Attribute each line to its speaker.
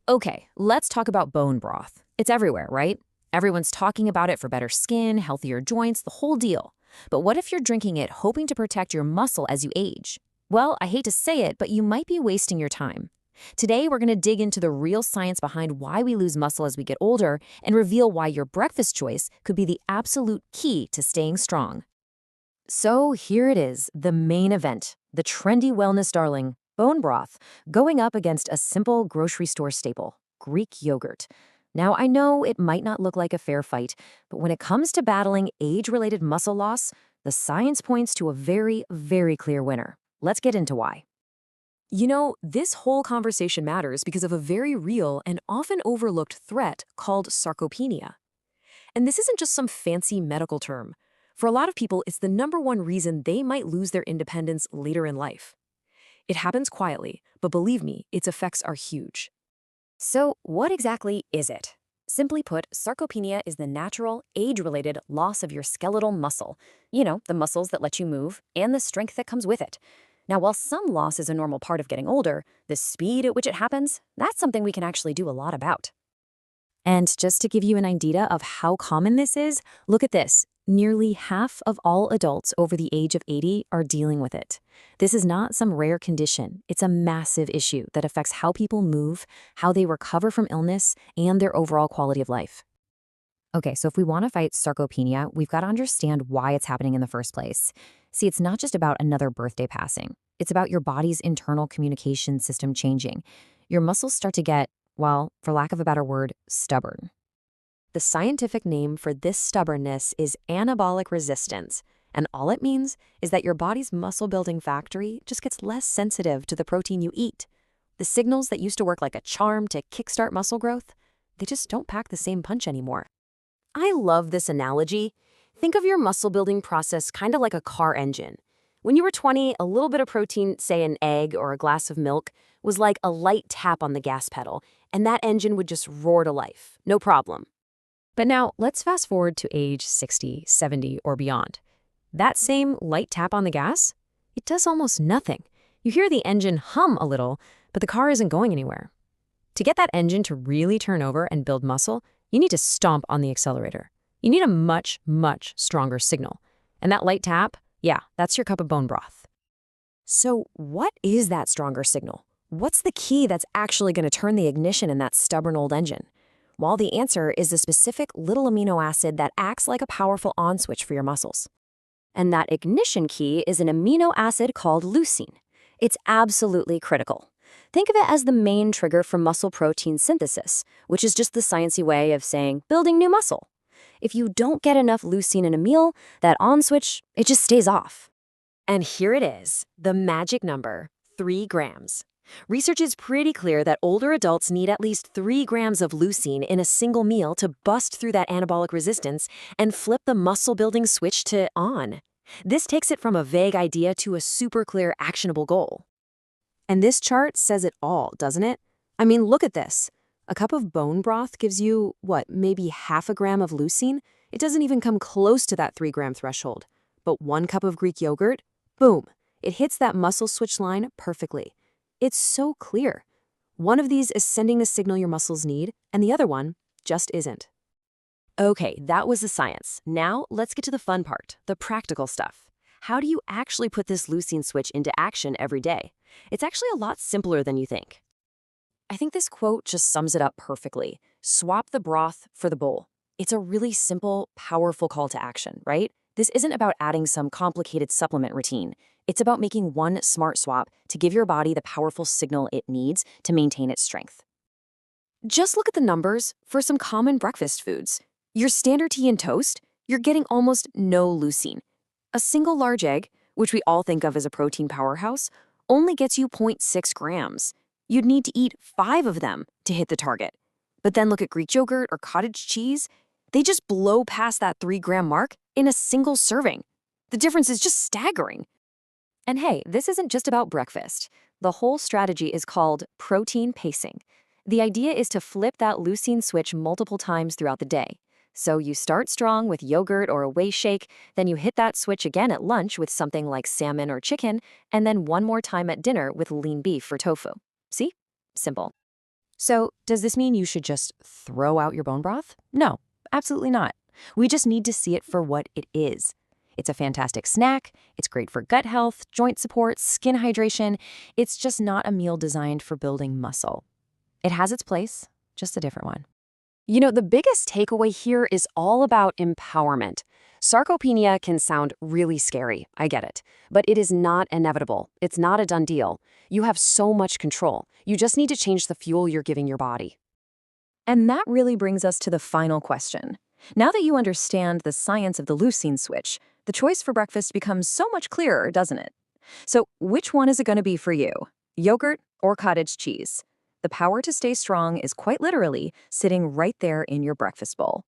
Speaker 1: Okay, let's talk about bone broth. It's everywhere, right? Everyone's talking about it for better skin, healthier joints, the whole deal. But what if you're drinking it hoping to protect your muscle as you age? Well, I hate to say it, but you might be wasting your time. Today, we're going to dig into the real science behind why we lose muscle as we get older and reveal why your breakfast choice could be the absolute key to staying strong. So here it is, the main event, the trendy wellness darling, bone broth, going up against a simple grocery store staple, Greek yogurt. Now, I know it might not look like a fair fight, but when it comes to battling age-related muscle loss, the science points to a very, very clear winner. Let's get into why. This whole conversation matters because of a very real and often overlooked threat called sarcopenia. And this isn't just some fancy medical term. For a lot of people, it's the #1 reason they might lose their independence later in life. It happens quietly, but believe me, its effects are huge.
Speaker 2: So, what exactly is it? Simply put, sarcopenia is the natural, age-related loss of your skeletal muscle. The muscles that let you move, and the strength that comes with it. Now, while some loss is a normal part of getting older, the speed at which it happens, that's something we can actually do a lot about.
Speaker 1: And just to give you an idea of how common this is, look at this. Nearly half of all adults over the age of 80 are dealing with it. This is not some rare condition. It's a massive issue that affects how people move, how they recover from illness, and their overall quality of life. Okay, so if we want to fight sarcopenia, we've got to understand why it's happening in the first place. See, it's not just about another birthday passing. It's about your body's internal communication system changing. Your muscles start to get, well, for lack of a better word, stubborn. The scientific name for this stubbornness is anabolic resistance, and all it means is that your body's muscle-building factory just gets less sensitive to the protein you eat. The signals that used to work like a charm to kickstart muscle growth, they just don't pack the same punch anymore. I love this analogy. Think of your muscle-building process kind of like a car engine. When you were 20, a little bit of protein, say an egg or a glass of milk, was like a light tap on the gas pedal, and that engine would just roar to life, no problem. But now, let's fast forward to age 60, 70, or beyond. That same light tap on the gas? It does almost nothing. You hear the engine hum a little, but the car isn't going anywhere. To get that engine to really turn over and build muscle, you need to stomp on the accelerator. You need a much, much stronger signal. And that light tap, yeah, that's your cup of bone broth. So what is that stronger signal? What's the key that's actually going to turn the ignition in that stubborn old engine? Well, the answer is a specific little amino acid that acts like a powerful on switch for your muscles. And that ignition key is an amino acid called leucine. It's absolutely critical. Think of it as the main trigger for muscle protein synthesis, which is just the sciencey way of saying building new muscle. If you don't get enough leucine in a meal, that on switch, it just stays off. And here it is, the magic number, 3 grams. Research is pretty clear that older adults need at least 3 grams of leucine in a single meal to bust through that anabolic resistance and flip the muscle-building switch to on. This takes it from a vague idea to a super clear, actionable goal. And this chart says it all, doesn't it? I mean, look at this. A cup of bone broth gives you, maybe half a gram of leucine? It doesn't even come close to that 3-gram threshold. But 1 cup of Greek yogurt? Boom! It hits that muscle switch line perfectly. It's so clear. One of these is sending the signal your muscles need, and the other one just isn't. Okay, that was the science. Now let's get to the fun part, the practical stuff. How do you actually put this leucine switch into action every day? It's actually a lot simpler than you think. I think this quote just sums it up perfectly. Swap the broth for the bowl. It's a really simple, powerful call to action, right? This isn't about adding some complicated supplement routine. It's about making one smart swap to give your body the powerful signal it needs to maintain its strength. Just look at the numbers for some common breakfast foods. Your standard tea and toast, you're getting almost no leucine. A single large egg, which we all think of as a protein powerhouse, only gets you 0.6 grams. You'd need to eat 5 of them to hit the target. But then look at Greek yogurt or cottage cheese. They just blow past that 3-gram mark in a single serving. The difference is just staggering. And hey, this isn't just about breakfast. The whole strategy is called protein pacing. The idea is to flip that leucine switch multiple times throughout the day. So you start strong with yogurt or a whey shake, then you hit that switch again at lunch with something like salmon or chicken, and then one more time at dinner with lean beef or tofu. See? Simple. So, does this mean you should just throw out your bone broth? No, absolutely not. We just need to see it for what it is. It's a fantastic snack, it's great for gut health, joint support, skin hydration. It's just not a meal designed for building muscle. It has its place, just a different one.
Speaker 2: You know, the biggest takeaway here is all about empowerment. Sarcopenia can sound really scary, I get it, but it is not inevitable. It's not a done deal. You have so much control. You just need to change the fuel you're giving your body.
Speaker 1: And that really brings us to the final question. Now that you understand the science of the leucine switch, the choice for breakfast becomes so much clearer, doesn't it? So, which one is it going to be for you? Yogurt or cottage cheese? The power to stay strong is quite literally sitting right there in your breakfast bowl.